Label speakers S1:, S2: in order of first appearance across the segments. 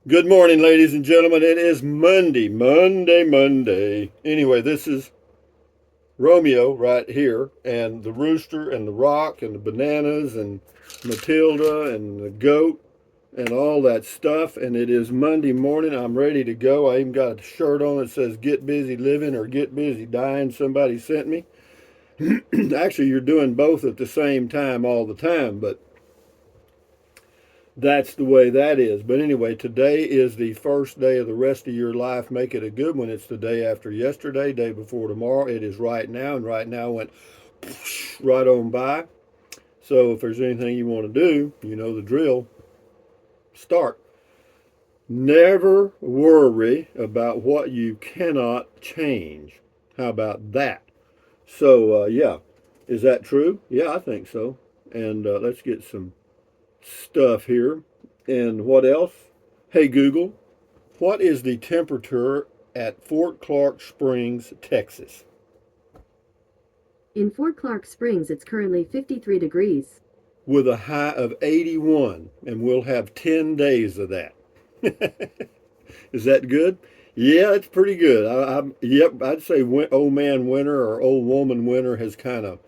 S1: Good morning, ladies and gentlemen. It is Monday. Anyway, this is Romeo right here, and the rooster, and the rock, and the bananas, and Matilda, and the goat, and all that stuff. And it is Monday morning. I'm ready to go. I even got a shirt on that says "Get busy living" or "Get busy dying." Somebody sent me. Actually, you're doing both at the same time all the time, but that's the way that is. But anyway, today is the first day of the rest of your life. Make it a good one. It's the day after yesterday, day before tomorrow. It is right now, and right now went right on by. So if there's anything you want to do, you know the drill. Start. Never worry about what you cannot change. How about that? So, yeah. Is that true? Yeah, I think so. And let's get some stuff here. And what else? Hey Google, what is the temperature at Fort Clark Springs, Texas?
S2: In Fort Clark Springs, it's currently 53 degrees.
S1: With a high of 81, and we'll have 10 days of that. Is that good? Yeah, it's pretty good. Yep, I'd say old man winter or old woman winter has kind of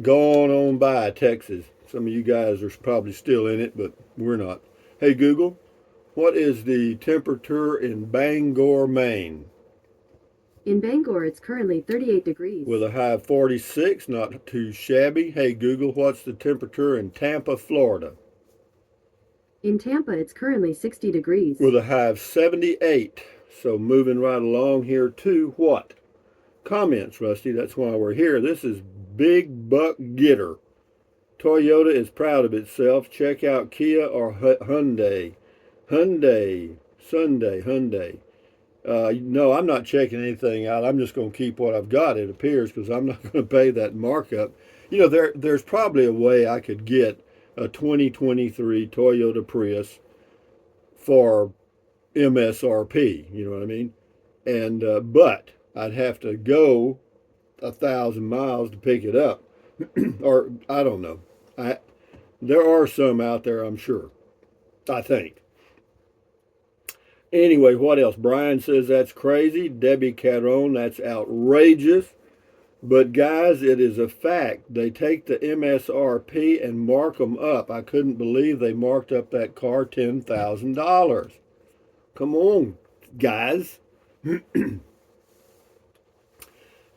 S1: gone on by Texas. Some of you guys are probably still in it, but we're not. Hey Google, what is the temperature in Bangor, Maine?
S2: In Bangor, it's currently 38
S1: With
S2: degrees.
S1: a high of 46, not too shabby. Hey Google, what's the temperature in Tampa, Florida?
S2: In Tampa, it's currently 60
S1: With
S2: degrees.
S1: a high of 78. So moving right along here to what? Comments, Rusty. That's why we're here. This is Big Buck Getter. Toyota is proud of itself. Check out Kia or Hyundai. Hyundai. No, I'm not checking anything out. I'm just going to keep what I've got, it appears, because I'm not going to pay that markup. You know, there's probably a way I could get a 2023 Toyota Prius for MSRP. You know what I mean? And but I'd have to go 1,000 miles to pick it up, or I don't know. I There are some out there, I'm sure. I think. Anyway, what else? Brian says that's crazy. Debbie Caron, that's outrageous. But guys, it is a fact. They take the MSRP and mark them up. I couldn't believe they marked up that car $10,000. Come on, guys.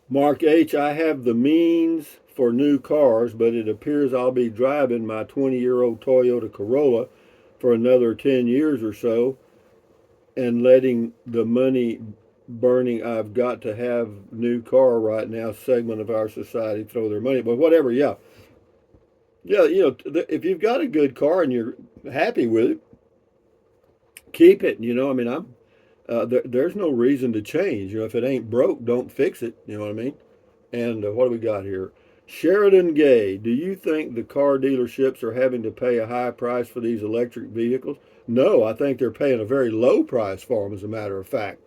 S1: Mark H, I have the means for new cars, but it appears I'll be driving my 20-year-old Toyota Corolla for another 10 years or so and letting the money burning I've got to have new car right now segment of our society throw their money. But whatever, yeah. Yeah, you know, if you've got a good car and you're happy with it, keep it. You know, I mean, there's no reason to change. You know, if it ain't broke, don't fix it. You know what I mean? And what do we got here? Sheridan Gay, do you think the car dealerships are having to pay a high price for these electric vehicles? No, I think they're paying a very low price for them, as a matter of fact.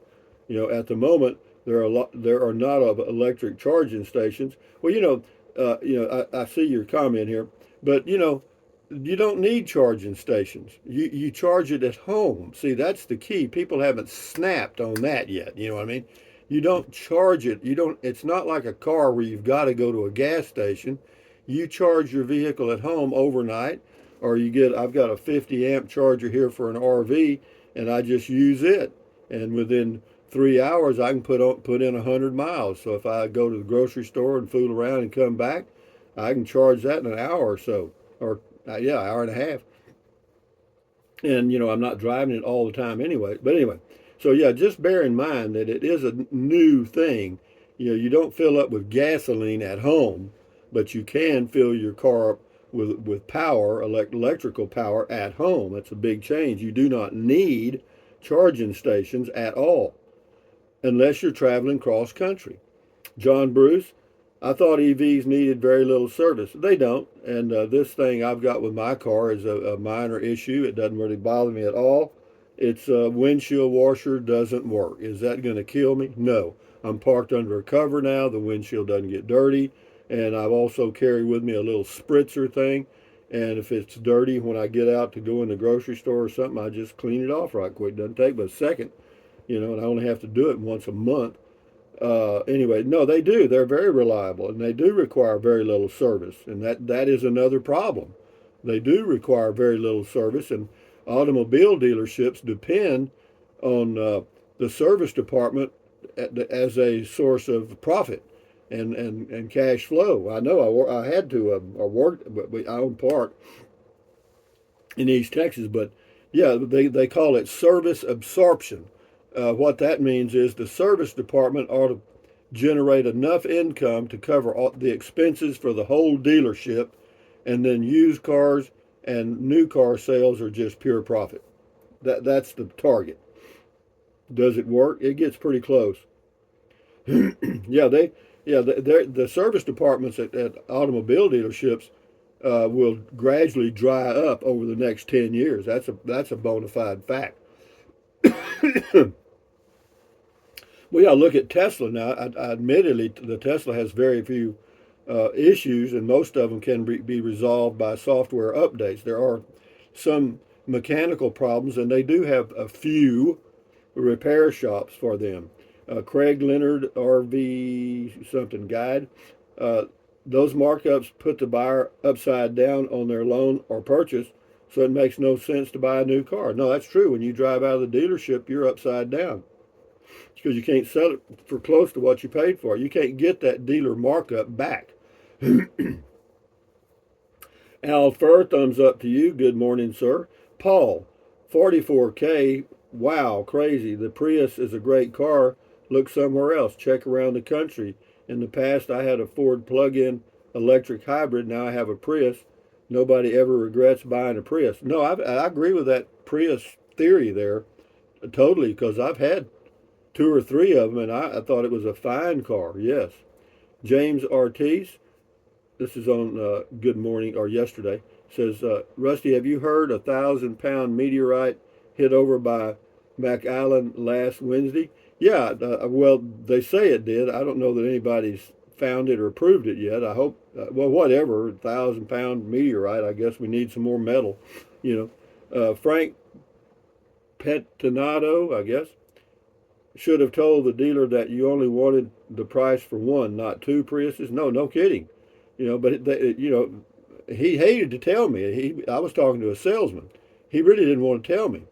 S1: You know, at the moment, there are not of electric charging stations. Well, I see your comment here, but you don't need charging stations. You charge it at home. See, that's the key. People haven't snapped on that yet. You know what I mean? You don't charge it. You don't. It's not like a car where you've got to go to a gas station. You charge your vehicle at home overnight, or you get. I've got a 50 amp charger here for an RV, and I just use it. And within 3 hours, I can put in 100 miles. So if I go to the grocery store and fool around and come back, I can charge that in an hour or so, or yeah, hour and a half. And I'm not driving it all the time anyway. But anyway, so yeah, just bear in mind that it is a new thing. You don't fill up with gasoline at home, but you can fill your car up with power, electrical power at home. That's a big change. You do not need charging stations at all unless you're traveling cross country. John Bruce, I thought EVs needed very little service. They don't. And this thing I've got with my car is a minor issue. It doesn't really bother me at all. Its windshield washer doesn't work. Is that going to kill me? No. I'm parked under a cover now. The windshield doesn't get dirty. And I've also carried with me a little spritzer thing. And if it's dirty when I get out to go in the grocery store or something, I just clean it off right quick. Doesn't take but a second, and I only have to do it once a month. Anyway, no, they do. They're very reliable, and they do require very little service, and that is another problem. They do require very little service, and automobile dealerships depend on the service department as a source of profit and cash flow. I know I had to I worked, I own part in East Texas, but yeah, they call it service absorption. What that means is the service department ought to generate enough income to cover all the expenses for the whole dealership, and then used cars and new car sales are just pure profit. That's the target. Does it work? It gets pretty close. yeah, the service departments at automobile dealerships will gradually dry up over the next 10 years. That's a bona fide fact. Well, yeah, look at Tesla now. Admittedly, the Tesla has very few issues, and most of them can be resolved by software updates. There are some mechanical problems, and they do have a few repair shops for them. Craig Leonard RV something guide. Uh, those markups put the buyer upside down on their loan or purchase, so it makes no sense to buy a new car. No, that's true. When you drive out of the dealership, you're upside down because you can't sell it for close to what you paid for. You can't get that dealer markup back. Al Fur, thumbs up to you. Good morning, sir. Paul, 44K. Wow, crazy. The Prius is a great car. Look somewhere else. Check around the country. In the past, I had a Ford plug-in electric hybrid. Now I have a Prius. Nobody ever regrets buying a Prius. No, I agree with that Prius theory there totally, because I've had two or three of them, and I thought it was a fine car. Yes. James Ortiz, this is on Good Morning or yesterday, says, Rusty, have you heard 1,000-pound meteorite hit over by Mac Island last Wednesday? Yeah, well, they say it did. I don't know that anybody's found it or proved it yet. I hope, well, whatever, 1,000-pound meteorite, I guess we need some more metal, Frank Petinato, I guess, should have told the dealer that you only wanted the price for one, not two Priuses. No kidding. But he hated to tell me. I was talking to a salesman. He really didn't want to tell me.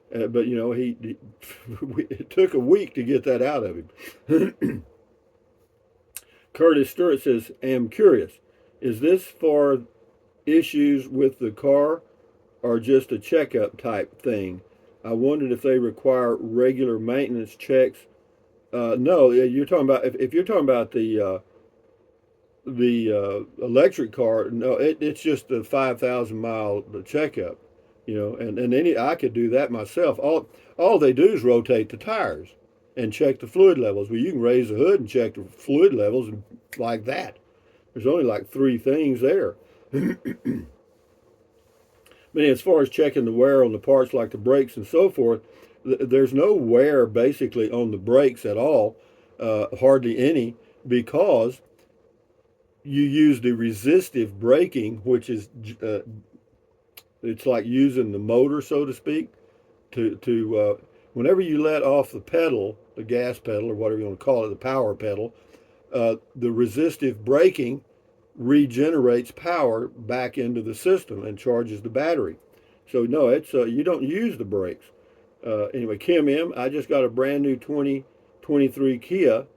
S1: But it took a week to get that out of him. Curtis Stewart says, "Am curious. Is this for issues with the car or just a checkup type thing? I wondered if they require regular maintenance checks." No, you're talking about if you're talking about the electric car. No, it's just a 5,000 mile checkup. And I could do that myself. All they do is rotate the tires and check the fluid levels. Well, you can raise the hood and check the fluid levels and like that. There's only like three things there. But as far as checking the wear on the parts like the brakes and so forth, there's no wear basically on the brakes at all, hardly any, because you use the resistive braking, which is it's like using the motor, so to speak, to whenever you let off the pedal, the gas pedal or whatever you want to call it, the power pedal, the resistive braking regenerates power back into the system and charges the battery. So no, it's you don't use the brakes. Anyway, Kim M, I just got a brand new 2023 Kia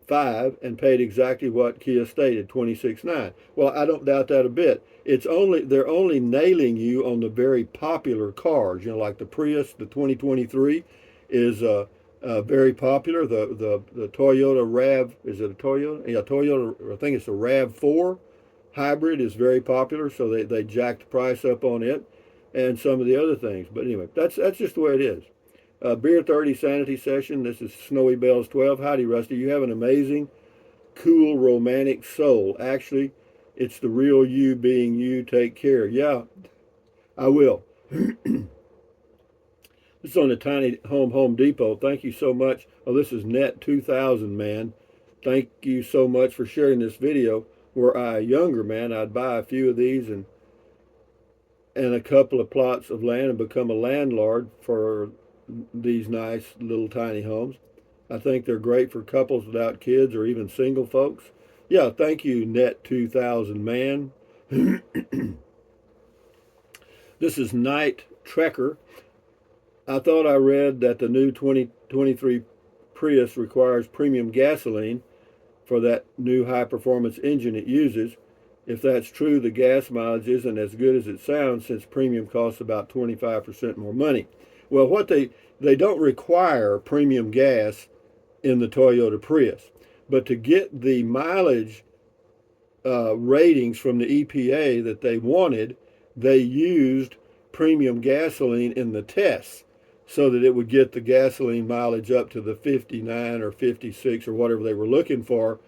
S1: 5 and paid exactly what Kia stated, 26.9. Well, I don't doubt that a bit. They're only nailing you on the very popular cars. Like the Prius, the 2023 is very popular. The Toyota Rav, is it a Toyota? Yeah, Toyota. I think it's a Rav4 hybrid is very popular. So they jacked the price up on it, and some of the other things. But anyway, that's just the way it is. Beer 30 Sanity Session. This is Snowy Bells 12. Howdy, Rusty. You have an amazing, cool, romantic soul. Actually, it's the real you being you. Take care. Yeah, I will. This is on the Tiny Home Depot. Thank you so much. Oh, this is Net 2000, man. Thank you so much for sharing this video. were I a younger man, I'd buy a few of these and a couple of plots of land and become a landlord for these nice little tiny homes. I think they're great for couples without kids or even single folks. Yeah, thank you, Net 2000 Man. This is Night Trekker. I thought I read that the new 2023 Prius requires premium gasoline for that new high performance engine it uses. If that's true, the gas mileage isn't as good as it sounds since premium costs about 25% more money. Well, they don't require premium gas in the Toyota Prius, but to get the mileage ratings from the EPA that they wanted, they used premium gasoline in the tests so that it would get the gasoline mileage up to the 59 or 56 or whatever they were looking for.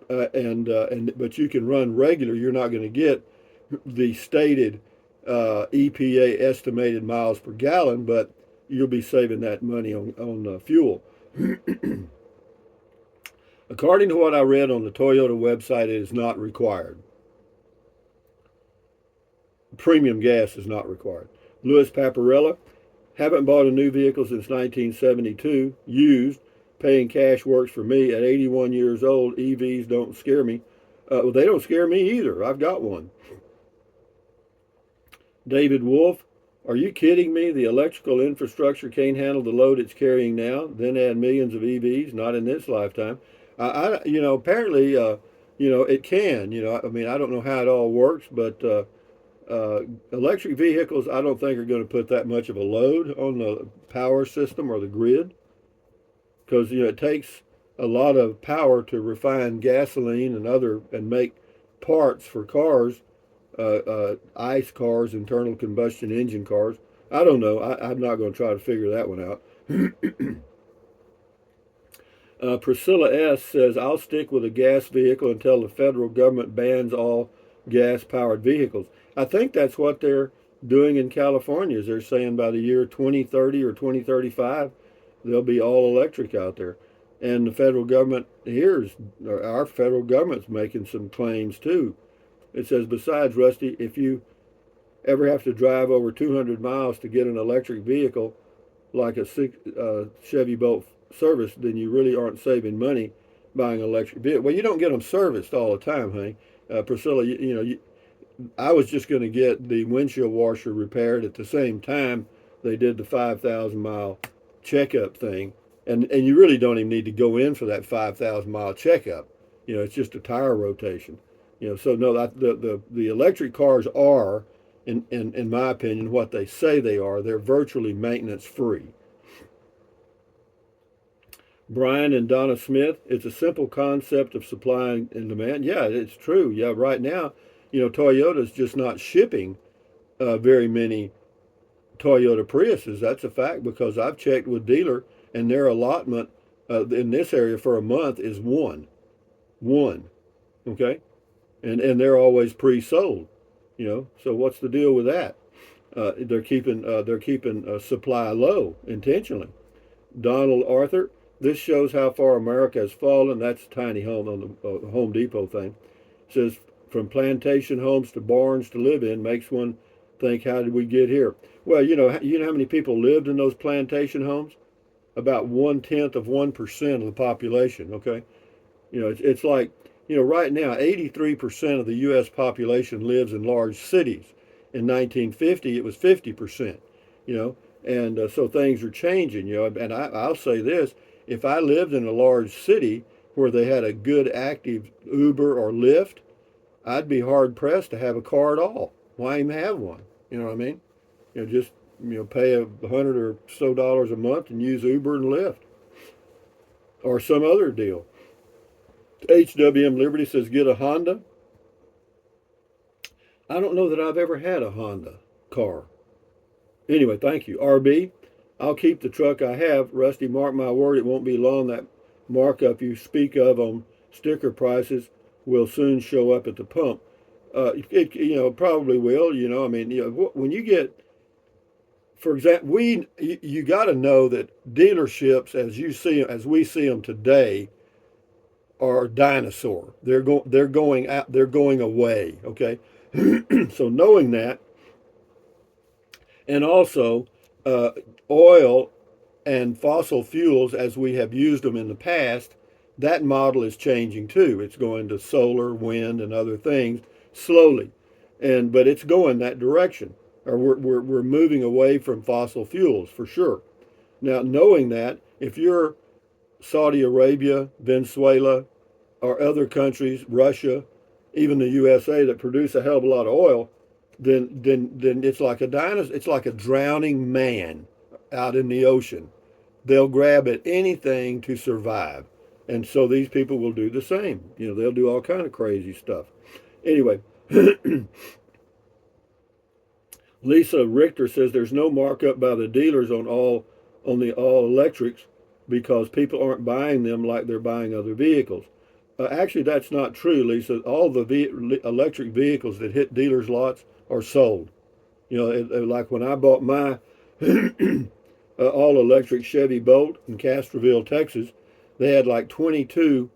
S1: But you can run regular. You're not going to get the stated EPA estimated miles per gallon, but you'll be saving that money on fuel. According to what I read on the Toyota website, it is not required. Premium gas is not required. Louis Paparella, haven't bought a new vehicle since 1972, used. Paying cash works for me. At 81 years old, EVs don't scare me. Well, they don't scare me either. I've got one. David Wolf, are you kidding me? The electrical infrastructure can't handle the load it's carrying now. Then add millions of EVs. Not in this lifetime. Apparently, it can. I mean, I don't know how it all works, but electric vehicles, I don't think are going to put that much of a load on the power system or the grid, because it takes a lot of power to refine gasoline and make parts for cars, ICE cars, internal combustion engine cars. I don't know. I'm not going to try to figure that one out. Priscilla S. says, I'll stick with a gas vehicle until the federal government bans all gas-powered vehicles. I think that's what they're doing in California. Is they're saying by the year 2030 or 2035, they'll be all electric out there. And the federal government our federal government's making some claims too. It says, besides, Rusty, if you ever have to drive over 200 miles to get an electric vehicle, like a Chevy Bolt service, then you really aren't saving money buying an electric vehicle. Well, you don't get them serviced all the time, honey. Priscilla, I was just going to get the windshield washer repaired at the same time they did the 5,000-mile checkup thing. And you really don't even need to go in for that 5,000-mile checkup. It's just a tire rotation. So no, the electric cars are, in my opinion, what they say they are. They're virtually maintenance free. Brian and Donna Smith, it's a simple concept of supply and demand. Yeah, it's true. Yeah, right now, Toyota's just not shipping very many Toyota Priuses. That's a fact because I've checked with dealer and their allotment in this area for a month is one. Okay, and they're always pre-sold. So what's the deal with that? They're keeping supply low intentionally. Donald Arthur, this shows how far America has fallen. That's a tiny home on the Home Depot thing. It says, from plantation homes to barns to live in, makes one think, how did we get here? Well, you know how many people lived in those plantation homes? About 1/10 of 1% of the population. Okay, it's like, right now 83% of the U.S. population lives in large cities. In 1950, it was 50%. And so things are changing. And I'll say this: if I lived in a large city where they had a good active Uber or Lyft, I'd be hard pressed to have a car at all. Why even have one? You know what I mean? Just pay $100 or so a month and use Uber and Lyft or some other deal. HWM Liberty says, get a Honda. I don't know that I've ever had a Honda car. Anyway, thank you. RB, I'll keep the truck I have. Rusty, mark my word, it won't be long. That markup you speak of on sticker prices will soon show up at the pump. It probably will. When you get, for example, you got to know that dealerships, as we see them today, are dinosaur. They're going out. They're going away. Okay, so knowing that, and also uh, oil and fossil fuels as we have used them in the past, that model is changing too. It's going to solar, wind, and other things slowly, but it's going that direction. Or we're moving away from fossil fuels for sure. Now, knowing that, if you're Saudi Arabia, Venezuela, or other countries, Russia, even the USA that produce a hell of a lot of oil, then it's like a dinosaur. It's like a drowning man out in the ocean. They'll grab at anything to survive, and so these people will do the same. They'll do all kind of crazy stuff. Anyway, Lisa Richter says there's no markup by the dealers on the all electrics because people aren't buying them like they're buying other vehicles. Actually, that's not true, Lisa. All the electric vehicles that hit dealers' lots are sold. Like when I bought my all electric Chevy Bolt in Castroville, Texas, they had like 22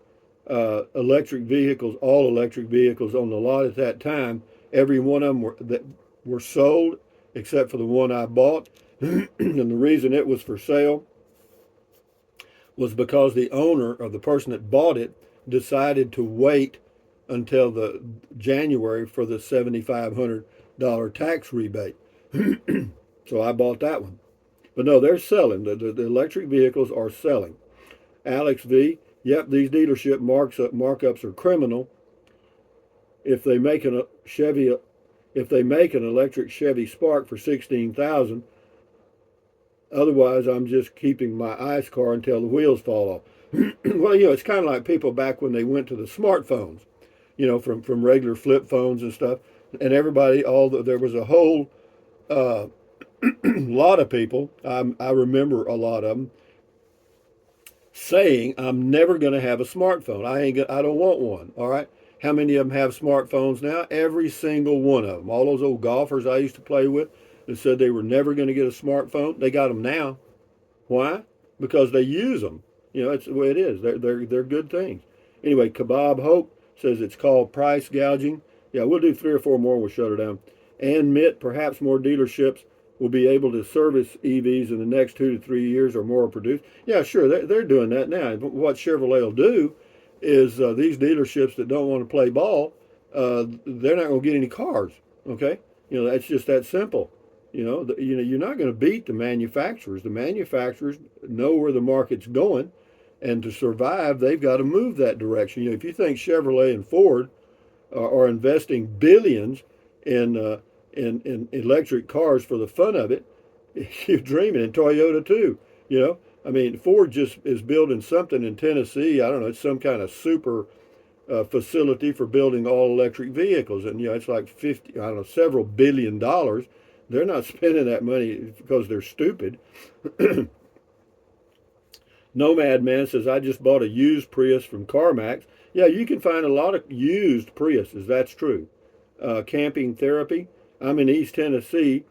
S1: electric vehicles, all electric vehicles on the lot at that time. Every one of them were sold except for the one I bought. And the reason it was for sale was because the owner or the person that bought it decided to wait until the January for the $7,500 tax rebate. So I bought that one. But no, they're selling. The electric vehicles are selling. Alex V, yep, these dealership markups are criminal. If they make an electric Chevy Spark for 16,000, otherwise I'm just keeping my ICE car until the wheels fall off. Well, it's kind of like people back when they went to the smartphones, from regular flip phones and stuff, and everybody, there was a whole lot of people. I remember a lot of them saying, "I'm never going to have a smartphone. I don't want one." All right. How many of them have smartphones now? Every single one of them. All those old golfers I used to play with that said they were never going to get a smartphone, they got them now. Why? Because they use them. It's the way it is. They're good things. Anyway, Kebab Hope says it's called price gouging. Yeah, we'll do 3 or 4 more. We'll shut her down. And Mitt, perhaps more dealerships will be able to service EVs in the next 2 to 3 years or more are produced. Yeah, sure, they're doing that now. What Chevrolet will do is these dealerships that don't want to play ball, they're not going to get any cars. Okay, that's just that simple. You're not going to beat the manufacturers. The manufacturers know where the market's going, and to survive, they've got to move that direction. If you think Chevrolet and Ford are investing billions in electric cars for the fun of it, you're dreaming. And Toyota too. I mean, Ford just is building something in Tennessee. I don't know. It's some kind of super facility for building all electric vehicles, and it's like several $billions. They're not spending that money because they're stupid. Nomad Man says, I just bought a used Prius from CarMax. Yeah, you can find a lot of used Priuses. That's true. Camping Therapy. I'm in East Tennessee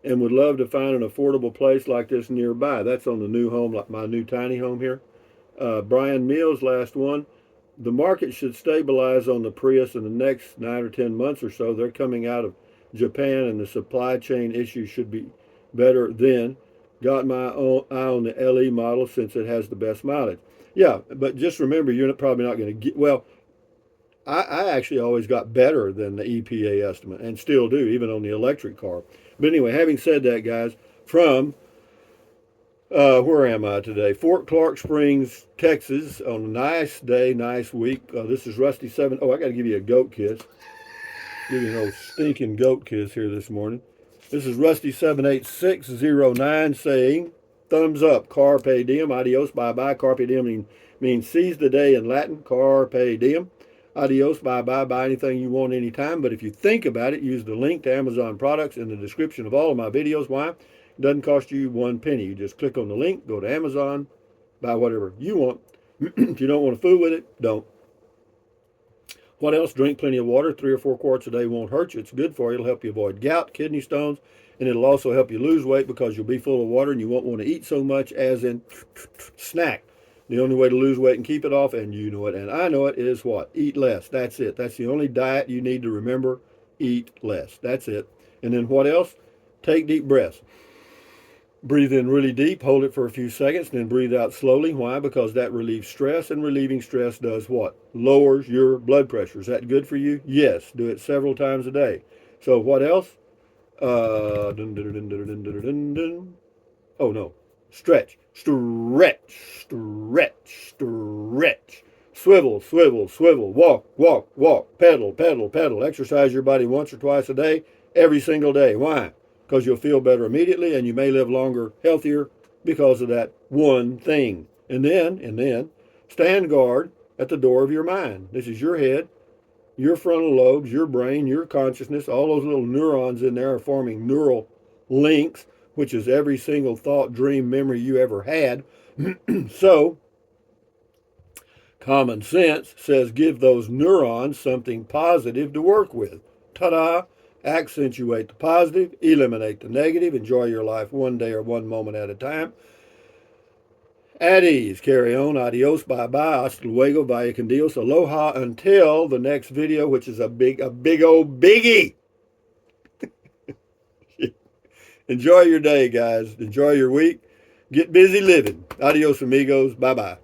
S1: and would love to find an affordable place like this nearby. That's on the new home, like my new tiny home here. Brian Mills, last one. The market should stabilize on the Prius in the next 9 or 10 months or so. They're coming out of Japan and the supply chain issues should be better then. Got my eye on the LE model since it has the best mileage. Yeah, but just remember, you're probably not going to get, well, I actually always got better than the EPA estimate and still do, even on the electric car. But anyway, having said that, guys, from where am I today? Fort Clark Springs, Texas, on a nice day, nice week. This is Rusty 7. Oh, I got to give you a goat kiss. Give you an old stinking goat kiss here this morning. This is Rusty 78609 saying, thumbs up, carpe diem, adios, bye-bye. Carpe diem means seize the day in Latin, carpe diem. Adios, bye-bye, buy anything you want anytime. But if you think about it, use the link to Amazon products in the description of all of my videos. Why? It doesn't cost you 1 penny. You just click on the link, go to Amazon, buy whatever you want. If you don't want to fool with it, don't. What else? Drink plenty of water. 3 or 4 quarts a day won't hurt you. It's good for you. It'll help you avoid gout, kidney stones, and it'll also help you lose weight because you'll be full of water and you won't want to eat so much as in snack. The only way to lose weight and keep it off, and you know it, and I know it, is what? Eat less. That's it. That's the only diet you need to remember. Eat less. That's it. And then what else? Take deep breaths. Breathe in really deep, hold it for a few seconds, then breathe out slowly. Why? Because that relieves stress, and relieving stress does what? Lowers your blood pressure. Is that good for you? Yes. Do it several times a day. So what else? Dun, dun, dun, dun, dun, dun, dun, dun. Oh no. Stretch, stretch, stretch, stretch. Swivel, swivel, swivel. Walk, walk, walk. Pedal, pedal, pedal. Exercise your body once or twice a day, every single day. Why? Because you'll feel better immediately, and you may live longer, healthier, because of that one thing. And then, stand guard at the door of your mind. This is your head, your frontal lobes, your brain, your consciousness. All those little neurons in there are forming neural links, which is every single thought, dream, memory you ever had. So, common sense says give those neurons something positive to work with. Ta-da! Accentuate the positive, eliminate the negative, enjoy your life one day or one moment at a time. At ease, carry on, adios, bye-bye, hasta luego, vaya con Dios, aloha, until the next video, which is a big old biggie. Enjoy your day, guys. Enjoy your week. Get busy living. Adios, amigos. Bye-bye.